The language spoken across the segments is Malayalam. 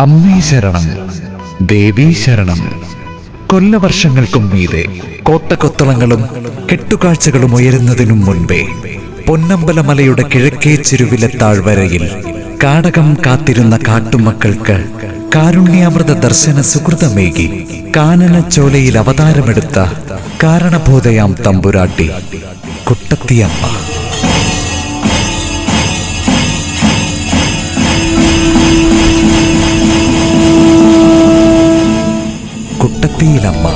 അമ്മേ ശരണം, ദേവീ ശരണം. കൊല്ലവർഷങ്ങൾക്കും മീതെ കോട്ടകൊത്തളങ്ങളും കെട്ടുകാഴ്ചകളും ഉയരുന്നതിനും മുൻപേ പൊന്നമ്പലമലയുടെ കിഴക്കേ ചെരുവിലെ താഴ്വരയിൽ കാടകം കാത്തിരുന്ന കാട്ടുമക്കൾക്ക് കാരുണ്യാമൃത ദർശന സുകൃതമേകി കാനനച്ചോലയിൽ അവതാരമെടുത്ത കാരണബോധയാം തമ്പുരാട്ടി കുട്ടത്തിയമ്മ. കുട്ടത്തിയിലമ്മ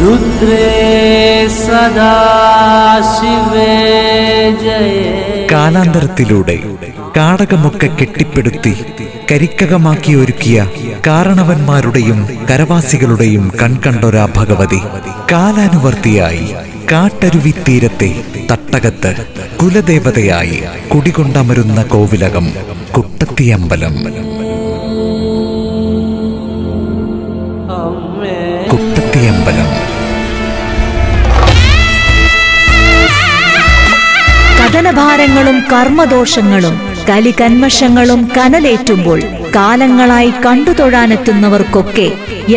രുദ്രേ സദാ ശിവേ ജയേ. കാലാന്തരത്തിലൂടെ കാടകമൊക്കെ കെട്ടിപ്പടുത്തി കരിക്കകമാക്കി ഒരുക്കിയ കാരണവന്മാരുടെയും കരവാസികളുടെയും കൺകണ്ടൊരാ ഭഗവതി കാലാനുവർത്തിയായി കാട്ടരുവിത്തീരത്തെ തട്ടകത്ത് കുലദേവതയായി കുടികൊണ്ടമരുന്ന കോവിലകം കുട്ടത്തിയമ്പലം. കുട്ടത്തിയമ്പലം കഥനഭാരങ്ങളും കർമ്മദോഷങ്ങളും കലികന്മഷങ്ങളും കനലേറ്റുമ്പോൾ കാലങ്ങളായി കണ്ടുതൊഴാനെത്തുന്നവർക്കൊക്കെ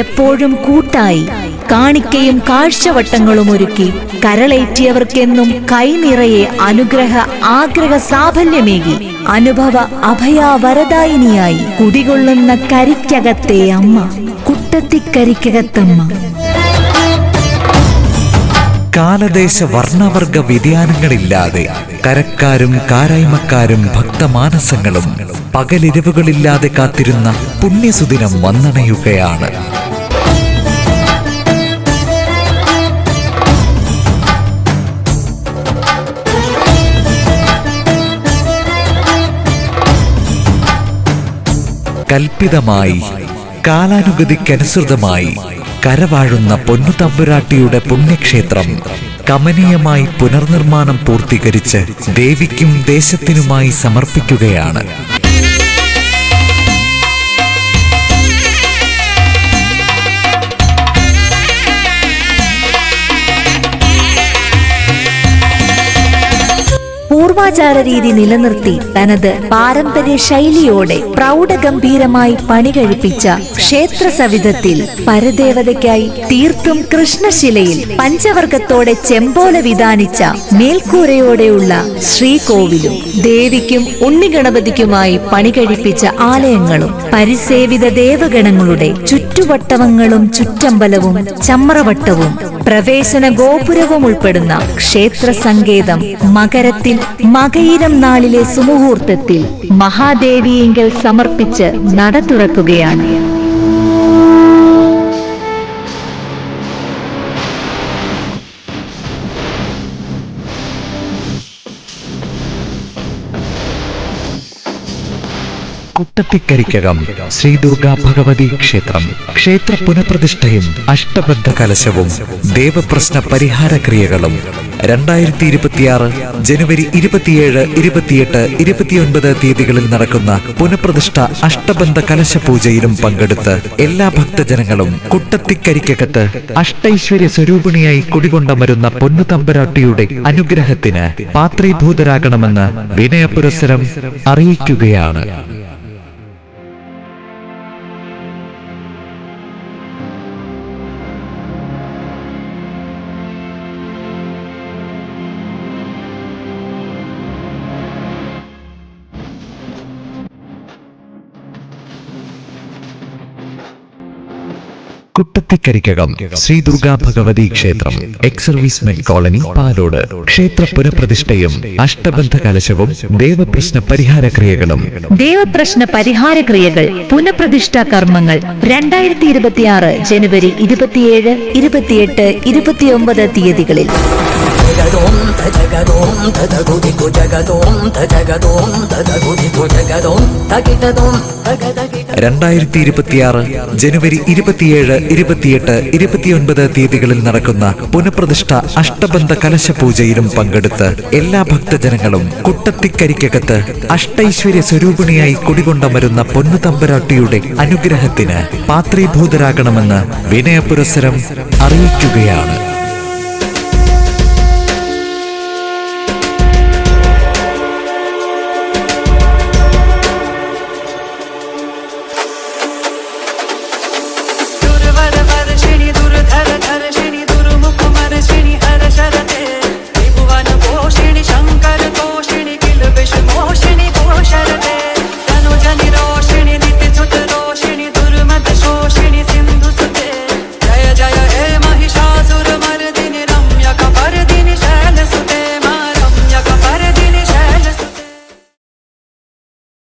എപ്പോഴും കൂട്ടായി കാണിക്കയും കാഴ്ചവട്ടങ്ങളും ഒരുക്കി കരളേറ്റിയവർക്കെന്നും കൈനിറയെ അനുഗ്രഹ ആഗ്രഹ സാഫല്യമേകി അനുഭവ അഭയാവരദായിനിയായി കുടികൊള്ളുന്ന കരിക്കകത്തെ അമ്മ കുട്ടത്തിക്കരിക്കകത്തമ്മ. കാലദേശ വർണ്ണവർഗ വ്യതിയാനങ്ങളില്ലാതെ കരക്കാരും കാരായ്മക്കാരും ഭക്തമാനസങ്ങളും പകലിരവുകളില്ലാതെ കാത്തിരുന്ന പുണ്യസുദിനം വന്നണയുകയാണ്. കൽപ്പിതമായി കാലാനുഗതിക്കനുസൃതമായി കരവാഴുന്ന പൊന്നുതമ്പുരാട്ടിയുടെ പുണ്യക്ഷേത്രം കമനീയമായി പുനർനിർമ്മാണം പൂർത്തീകരിച്ച് ദേവിക്കും ദേശത്തിനുമായി സമർപ്പിക്കുകയാണ്. പൂർവാചാര രീതി നിലനിർത്തി തനത് പാരമ്പര്യ ശൈലിയോടെ പ്രൗഢഗംഭീരമായി പണി കഴിപ്പിച്ച ക്ഷേത്ര സവിധത്തിൽ പരദേവതയ്ക്കായി തീർത്തും കൃഷ്ണശിലയിൽ പഞ്ചവർഗത്തോടെ ചെമ്പോല വിധാനിച്ച മേൽക്കൂരയോടെയുള്ള ശ്രീകോവിലും ദേവിക്കും ഉണ്ണിഗണപതിക്കുമായി പണി കഴിപ്പിച്ച ആലയങ്ങളും പരിസേവിത ദേവഗണങ്ങളുടെ ചുറ്റുവട്ടവങ്ങളും ചുറ്റമ്പലവും ചമ്രവട്ടവും പ്രവേശന ഗോപുരവും ഉൾപ്പെടുന്ന ക്ഷേത്ര സങ്കേതം മകരത്തിൽ മകയിരം നാളിലെ സുമുഹൂർത്തത്തിൽ മഹാദേവിയെങ്കിൽ സമർപ്പിച്ച് നട തുറക്കുകയാണ്. കുട്ടത്തിക്കരിക്കകം ശ്രീ ദുർഗാ ഭഗവതി ക്ഷേത്രം. ക്ഷേത്ര പുനഃപ്രതിഷ്ഠയും അഷ്ടബന്ധ കലശവും ദേവപ്രശ്ന പരിഹാര ക്രിയകളും 2026 ജനുവരി 27, 28, 29 തീയതികളിൽ നടക്കുന്ന പുനഃപ്രതിഷ്ഠ അഷ്ടബന്ധ കലശ പൂജയിലും പങ്കെടുത്ത് എല്ലാ ഭക്തജനങ്ങളും കുട്ടത്തിക്കരിക്കകത്ത് അഷ്ടൈശ്വര്യ സ്വരൂപിണിയായി കുടികൊണ്ടമരുന്ന പൊന്നുതമ്പുരാട്ടിയുടെ അനുഗ്രഹത്തിന് പാത്രീഭൂതരാകണമെന്ന് വിനയപുരസ്സരം അറിയിക്കുകയാണ്. കുട്ടത്തിക്കരിക്കകം ശ്രീ ദുർഗാ ഭഗവതി ക്ഷേത്രം, എക്സ് സർവീസ്മെൻ കോളനി, പാലോട്. ക്ഷേത്ര പുനഃപ്രതിഷ്ഠയും അഷ്ടബന്ധ കലശവും ദേവപ്രശ്ന പരിഹാര ക്രിയകളും. ദേവപ്രശ്ന പരിഹാര ക്രിയകൾ പുനഃപ്രതിഷ്ഠാ കർമ്മങ്ങൾ 2026 ജനുവരി 27, 28, 29 തീയതികളിൽ. 2026 ജനുവരി 27, 28, 29 തീയതികളിൽ നടക്കുന്ന പുനഃപ്രതിഷ്ഠ അഷ്ടബന്ധ കലശ പൂജയിലും പങ്കെടുത്ത് എല്ലാ ഭക്തജനങ്ങളും കുട്ടത്തിക്കരിക്കകത്ത് അഷ്ടൈശ്വര്യ സ്വരൂപിണിയായി കുടികൊണ്ടമരുന്ന പൊന്നുതമ്പുരാട്ടിയുടെ അനുഗ്രഹത്തിന് പാത്രീഭൂതരാകണമെന്ന് വിനയപുരസ്സരം അറിയിക്കുകയാണ്.